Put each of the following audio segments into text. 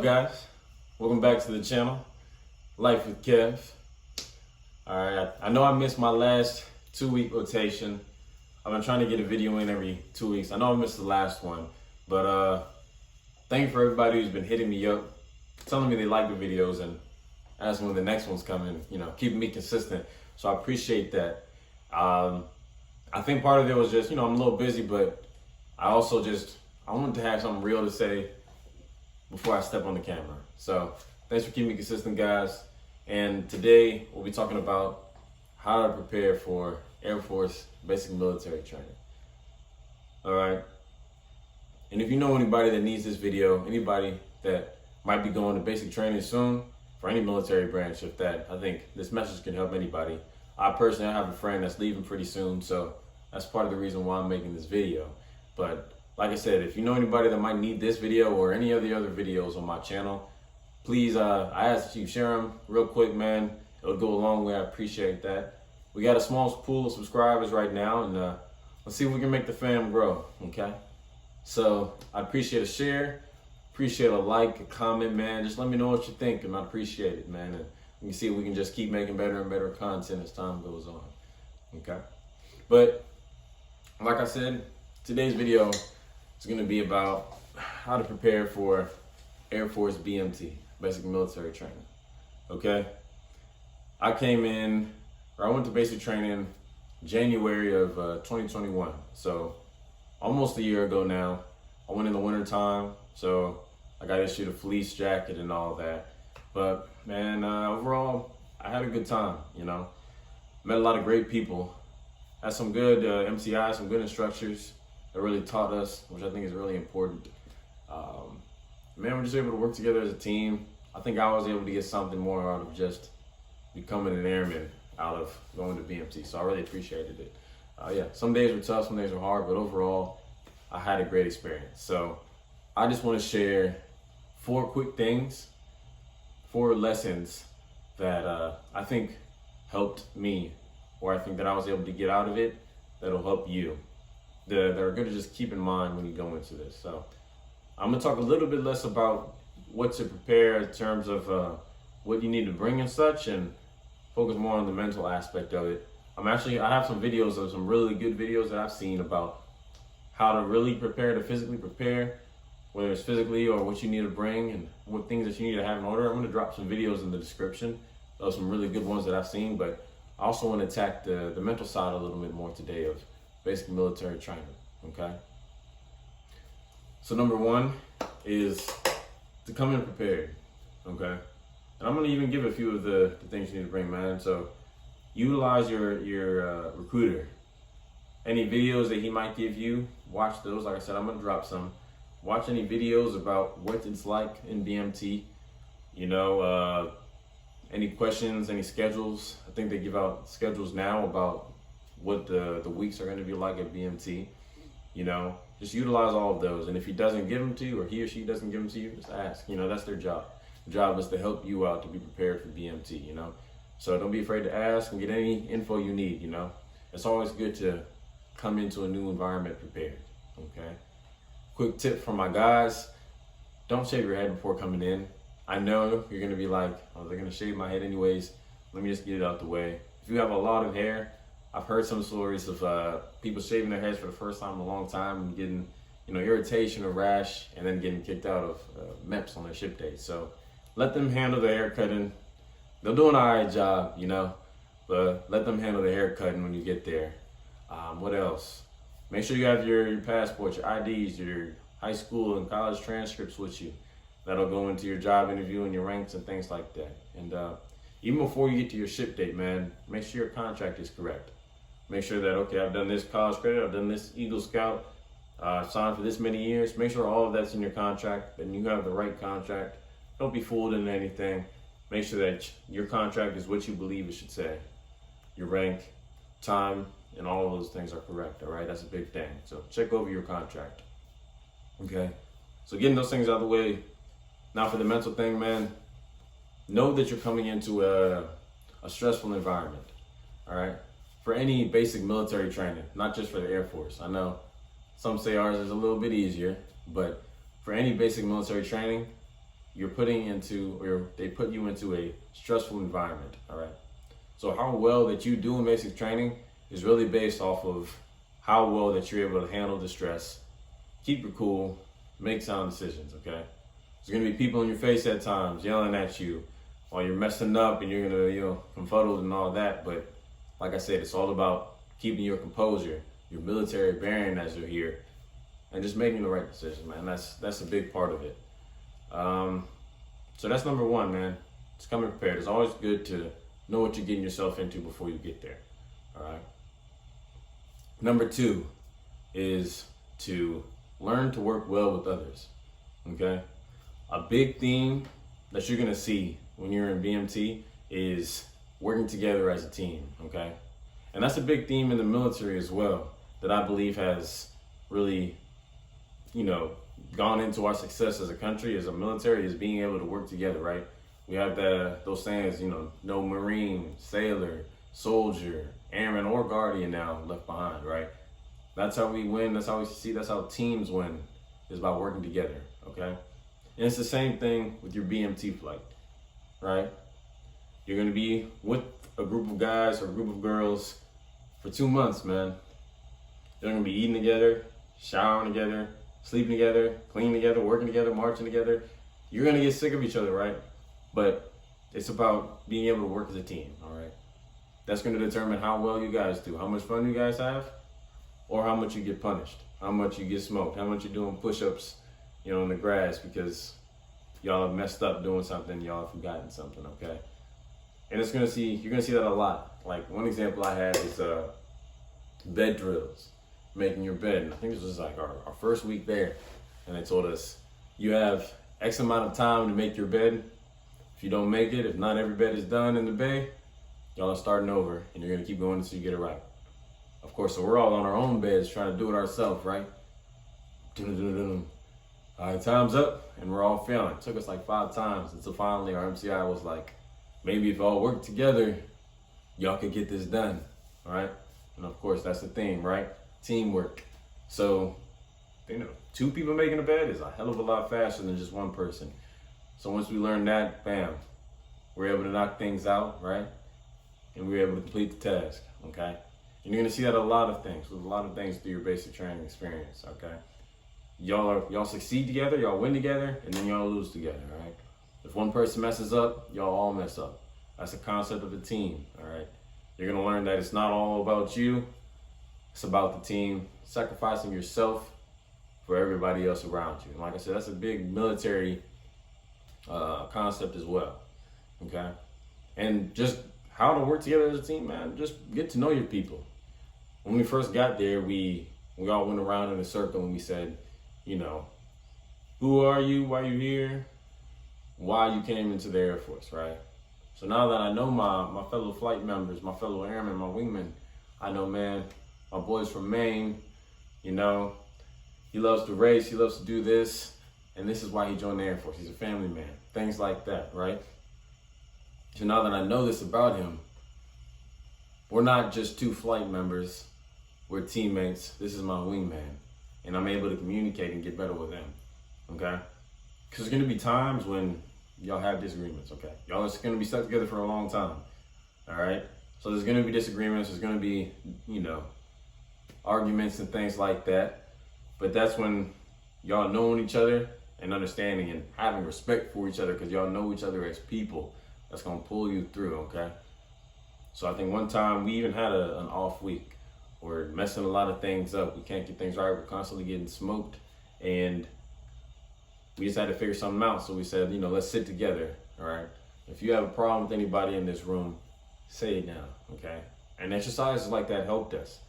guys? Welcome back to the channel, Life with Kev. Alright, I know I missed my last 2-week rotation. I've been trying to get a video in every 2 weeks. I know I missed the last one, but thank you for everybody who's been hitting me up, telling me they like the videos and asking when the next one's coming, keeping me consistent. So I appreciate that. I think part of it was just, I'm a little busy, but I wanted to have something real to say before I step on the camera. So thanks for keeping me consistent, guys. And today we'll be talking about how to prepare for Air Force basic military training. All right. And if you know anybody that needs this video, anybody that might be going to basic training soon for any military branch, I think this message can help anybody. I personally have a friend that's leaving pretty soon, so that's part of the reason why I'm making this video. But like I said, if you know anybody that might need this video or any of the other videos on my channel, please, I ask that you share them real quick, man. It'll go a long way. I appreciate that. We got a small pool of subscribers right now, and let's see if we can make the fam grow, okay? So I appreciate a share, appreciate a like, a comment, man. Just let me know what you think, and I appreciate it, man. And we can see if we can just keep making better and better content as time goes on, okay? But like I said, today's video is going to be about how to prepare for Air Force BMT, basic military training, okay? I went to basic training January of 2021, so almost a year ago now. I went in the winter time, so I got issued a fleece jacket and all that. But man, overall, I had a good time, Met a lot of great people. Had some good MCI, some good instructors that really taught us, which I think is really important. Man, we're just able to work together as a team. I think I was able to get something more out of just becoming an airman out of going to BMT. So I really appreciated it. Yeah, some days were tough, some days were hard, but overall, I had a great experience. So I just want to share 4 quick things, 4 lessons that I think helped me, or I think that I was able to get out of it that'll help you, that are good to just keep in mind when you go into this. So I'm gonna talk a little bit less about what to prepare in terms of what you need to bring and such, and focus more on the mental aspect of it. I have some videos of some really good videos that I've seen about how to really prepare, to physically prepare, whether it's physically or what you need to bring and what things that you need to have in order. I'm gonna drop some videos in the description of some really good ones that I've seen, but I also want to attack the mental side a little bit more today of basic military training, okay? So number 1 is to come in prepared, okay? And I'm gonna even give a few of the things you need to bring, man. So utilize your recruiter. Any videos that he might give you, watch those. Like I said, I'm gonna drop some. Watch any videos about what it's like in BMT, any questions, any schedules. I think they give out schedules now about what the weeks are going to be like at BMT. Just utilize all of those. And if he doesn't give them to you, or he or she doesn't give them to you, just ask. That's their job. The job is to help you out to be prepared for BMT, So don't be afraid to ask and get any info you need, It's always good to come into a new environment prepared, okay? Quick tip from my guys, don't shave your head before coming in. I know you're gonna be like, oh, they're gonna shave my head anyways. Let me just get it out the way. If you have a lot of hair, I've heard some stories of people shaving their heads for the first time in a long time and getting, irritation or rash, and then getting kicked out of MEPS on their ship days. So let them handle the hair cutting. They'll do an alright job, but let them handle the hair cutting when you get there. What else? Make sure you have your passports, your IDs, your high school and college transcripts with you. That'll go into your job interview and your ranks and things like that. And even before you get to your ship date, man, make sure your contract is correct. Make sure that, okay, I've done this college credit, I've done this Eagle Scout, signed for this many years. Make sure all of that's in your contract and you have the right contract. Don't be fooled into anything. Make sure that your contract is what you believe it should say. Your rank, time, and all of those things are correct, all right? That's a big thing. So check over your contract, okay? So getting those things out of the way. Now for the mental thing, man, know that you're coming into a stressful environment, all right? For any basic military training, not just for the Air Force. I know some say ours is a little bit easier, but for any basic military training, you're putting into, or they put you into a stressful environment, all right? So how well that you do in basic training is really based off of how well that you're able to handle the stress, keep your cool, make sound decisions, okay? There's gonna be people in your face at times yelling at you while you're messing up and you're gonna, confuddled and all that. But like I said, it's all about keeping your composure, your military bearing as you're here, and just making the right decision, man. That's a big part of it. So that's number one, man. Just coming prepared. It's always good to know what you're getting yourself into before you get there, all right? Number two is to learn to work well with others, okay? A big theme that you're gonna see when you're in BMT is working together as a team, okay? And that's a big theme in the military as well that I believe has really, gone into our success as a country, as a military, is being able to work together, right? We have those sayings, no Marine, sailor, soldier, airman, or guardian now left behind, right? That's how we win. That's how we succeed. That's how teams win, is by working together, okay? And it's the same thing with your BMT flight, right? You're gonna be with a group of guys or a group of girls for 2 months, man. They're gonna be eating together, showering together, sleeping together, cleaning together, working together, marching together. You're gonna get sick of each other, right? But it's about being able to work as a team, all right? That's gonna determine how well you guys do, how much fun you guys have, or how much you get punished, how much you get smoked, how much you're doing push-ups, in the grass because y'all have messed up doing something, y'all have forgotten something, okay? And you're gonna see that a lot. Like one example I had is bed drills, making your bed. And I think this was like our first week there. And they told us, you have X amount of time to make your bed. If you don't make it, if not every bed is done in the bay, y'all are starting over and you're gonna keep going until you get it right. Of course, so we're all on our own beds trying to do it ourselves, right? All right, time's up, and we're all failing. It took us like 5 times until finally our MCI was like, maybe if all work together, y'all could get this done, all right? And of course, that's the theme, right? Teamwork. So, 2 people making a bed is a hell of a lot faster than just one person. So once we learn that, bam, we're able to knock things out, right? And we're able to complete the task, okay? And you're gonna see that with a lot of things through your basic training experience, okay? Y'all succeed together, y'all win together, and then y'all lose together, all right? If one person messes up, y'all all mess up. That's the concept of a team, all right? You're gonna learn that it's not all about you, it's about the team, sacrificing yourself for everybody else around you. And like I said, that's a big military concept as well, okay? And just how to work together as a team, man, just get to know your people. When we first got there, we all went around in a circle and we said, who are you, why are you here, why you came into the Air Force, right? So now that I know my fellow flight members, my fellow airmen, my wingmen, I know, man, my boy's from Maine, he loves to race, he loves to do this, and this is why he joined the Air Force. He's a family man, things like that, right? So now that I know this about him, we're not just 2 flight members, we're teammates. This is my wingman, and I'm able to communicate and get better with him, okay? Because there's gonna be times when y'all have disagreements, okay? Y'all are gonna be stuck together for a long time, all right? So there's gonna be disagreements, there's gonna be, arguments and things like that. But that's when y'all knowing each other and understanding and having respect for each other, because y'all know each other as people, that's gonna pull you through, okay? So I think one time we even had an off week. We're messing a lot of things up. We can't get things right. We're constantly getting smoked, and we just had to figure something out. So we said, let's sit together, all right? If you have a problem with anybody in this room, say it now, okay? And exercises like that helped us,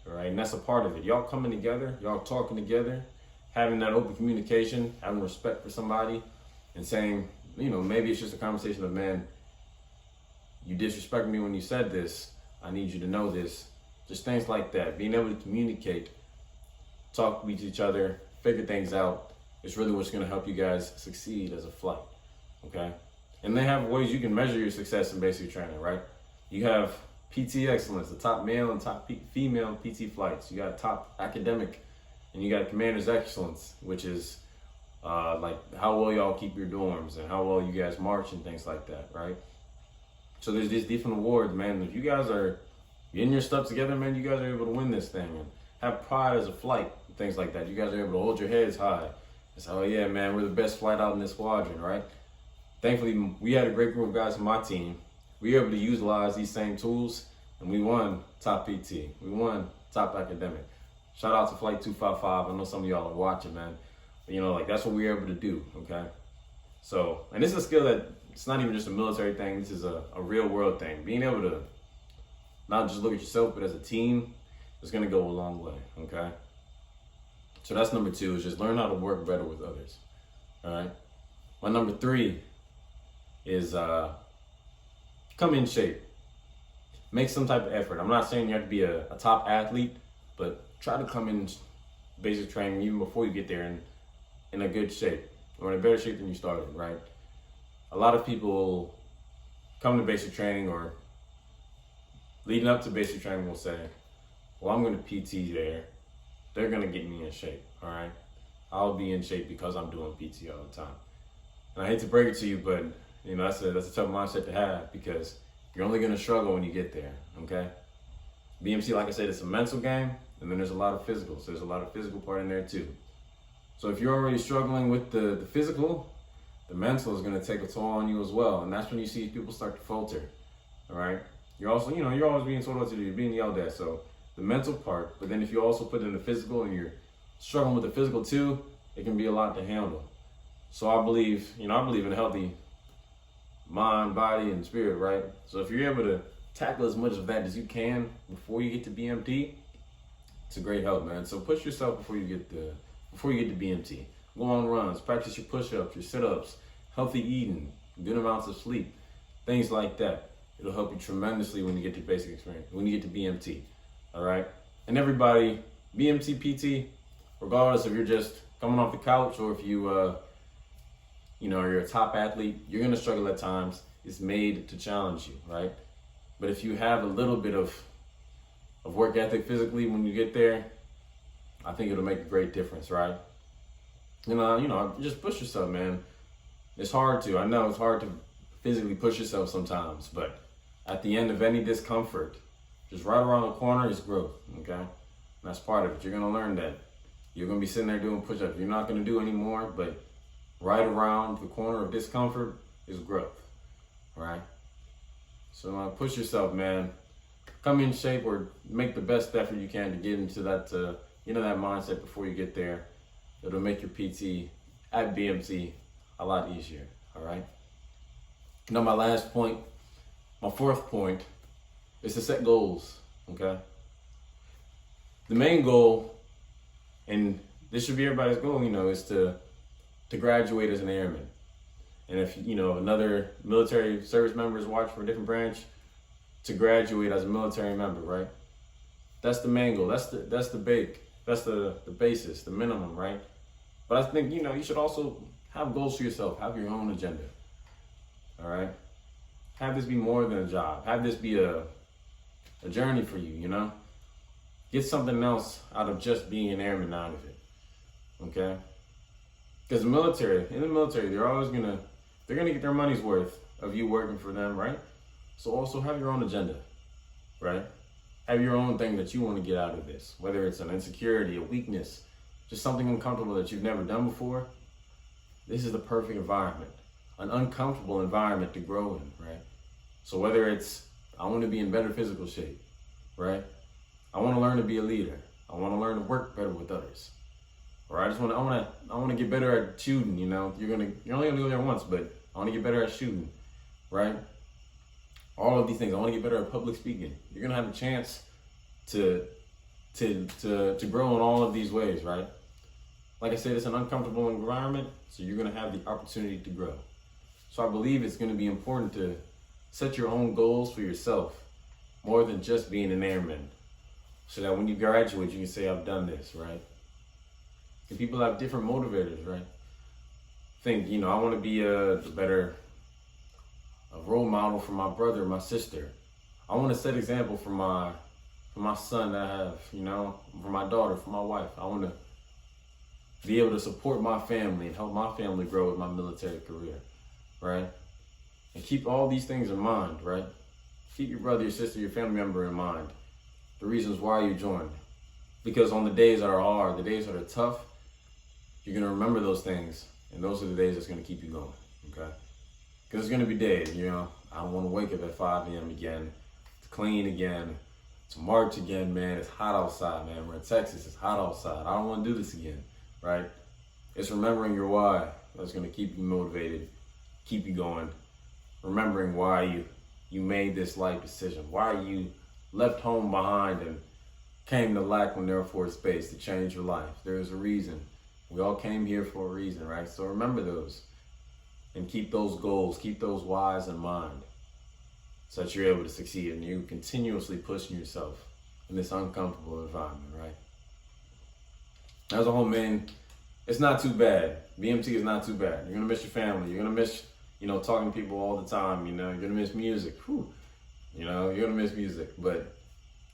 all right? And that's a part of it. Y'all coming together, y'all talking together, having that open communication, having respect for somebody, and saying, maybe it's just a conversation of, man, you disrespected me when you said this. I need you to know this. Just things like that. Being able to communicate, talk with each other, figure things out is really what's going to help you guys succeed as a flight, okay? And they have ways you can measure your success in basic training, right? You have PT excellence, the top male and top female PT flights. You got top academic, and you got commander's excellence, which is like how well y'all keep your dorms and how well you guys march and things like that, right? So there's these different awards, man. If you guys are getting your stuff together, man, you guys are able to win this thing and have pride as a flight and things like that. You guys are able to hold your heads high. It's, oh yeah, man, we're the best flight out in this squadron, right? Thankfully, we had a great group of guys on my team. We were able to utilize these same tools, and we won top PT. We won top academic. Shout out to Flight 255. I know some of y'all are watching, man. But, you know, like, that's what we were able to do, okay? So, and this is a skill that it's not even just a military thing. This is a real world thing. Being able to not just look at yourself, but as a team, is going to go a long way, okay? So that's number 2, is just learn how to work better with others, all right? My number 3 is come in shape. Make some type of effort. I'm not saying you have to be a top athlete, but try to come in basic training even before you get there in a good shape, or in a better shape than you started, right? A lot of people come to basic training or leading up to basic training will say, well, I'm going to PT there. They're going to get me in shape, all right? I'll be in shape because I'm doing PT all the time. And I hate to break it to you, but you know that's a tough mindset to have, because you're only going to struggle when you get there, okay? BMT, like I said, it's a mental game, and then there's a lot of physical. So there's a lot of physical part in there too. So if you're already struggling with the physical, the mental is going to take a toll on you as well. And that's when you see people start to falter, all right? You're also, you know, you're always being told what to do. You're being yelled at. So the mental part, but then if you also put in the physical and you're struggling with the physical too, it can be a lot to handle. So I believe in a healthy mind, body, and spirit, right? So if you're able to tackle as much of that as you can before you get to BMT, it's a great help, man. So push yourself before you get to BMT. Go on runs, practice your push-ups, your sit-ups, healthy eating, good amounts of sleep, things like that. It'll help you tremendously when you get to basic experience, when you get to BMT, all right? And everybody, BMT, PT, regardless if you're just coming off the couch or if you, you're a top athlete, you're gonna struggle at times. It's made to challenge you, right? But if you have a little bit of work ethic physically when you get there, I think it'll make a great difference, right? And just push yourself, man. It's hard to. I know it's hard to physically push yourself sometimes, but at the end of any discomfort, just right around the corner is growth, okay? And that's part of it. You're gonna learn that. You're gonna be sitting there doing push-ups. You're not gonna do any more, but right around the corner of discomfort is growth, right? So push yourself, man. Come in shape or make the best effort you can to get into that, that mindset before you get there. It'll make your PT at BMT a lot easier, all right? Now my last point, my 4th point, is to set goals, okay? The main goal, and this should be everybody's goal, is to graduate as an airman. And if, another military service member is watching for a different branch, to graduate as a military member, right? That's the main goal. That's the basis, the minimum, right? But I think, you should also have goals for yourself. Have your own agenda, all right? Have this be more than a job. Have this be a journey for you, Get something else out of just being an airman out of it, okay? Because in the military, they're gonna get their money's worth of you working for them, right? So also have your own agenda, right? Have your own thing that you want to get out of this, whether it's an insecurity, a weakness, just something uncomfortable that you've never done before. This is the perfect environment, an uncomfortable environment to grow in, right? So whether it's, I want to be in better physical shape, right? I want to learn to be a leader. I want to learn to work better with others. Or I want to get better at shooting, You're only gonna go there once, but I want to get better at shooting, right? All of these things. I want to get better at public speaking. You're gonna have a chance to grow in all of these ways, right? Like I said, it's an uncomfortable environment, so you're gonna have the opportunity to grow. So I believe it's gonna be important to set your own goals for yourself, more than just being an airman, so that when you graduate, you can say, I've done this, right? And people have different motivators, right? Think, I want to be a role model for my brother, my sister. I want to set example for my son that I have, for my daughter, for my wife. I want be able to support my family and help my family grow with my military career, right? And keep all these things in mind, right? Keep your brother, your sister, your family member in mind. The reasons why you joined. Because on the days that are hard, the days that are tough, you're going to remember those things. And those are the days that's going to keep you going, okay? Because there's going to be days, I don't want to wake up at 5 a.m. again, to clean again, to march again, man. It's hot outside, man. We're in Texas. It's hot outside. I don't want to do this again, right? It's remembering your why that's going to keep you motivated, keep you going. Remembering why you made this life decision, why you left home behind and came to Lackland Air Force Base to change your life. There is a reason. We all came here for a reason, right? So remember those and keep those goals, keep those whys in mind so that you're able to succeed and you continuously pushing yourself in this uncomfortable environment, right? As a whole, man, it's not too bad. BMT is not too bad. You're gonna miss your family. You're gonna miss, talking to people all the time. You're gonna miss music. Whew. You're gonna miss music. But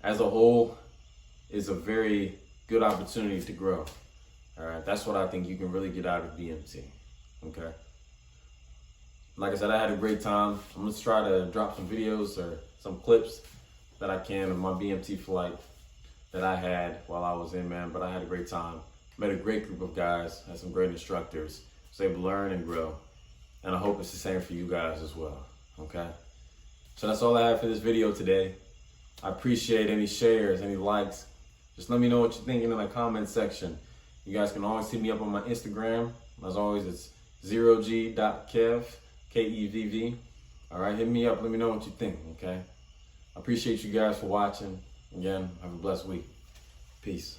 as a whole, it's a very good opportunity to grow. All right, that's what I think you can really get out of BMT. Okay. Like I said, I had a great time. I'm gonna try to drop some videos or some clips that I can of my BMT flight that I had while I was in, man. But I had a great time. Met a great group of guys, had some great instructors. Was able to learn and grow. And I hope it's the same for you guys as well, okay? So that's all I have for this video today. I appreciate any shares, any likes. Just let me know what you're thinking in the comment section. You guys can always hit me up on my Instagram. As always, it's 0g.kev, K-E-V-V. All right, hit me up. Let me know what you think, okay? I appreciate you guys for watching. Again, have a blessed week. Peace.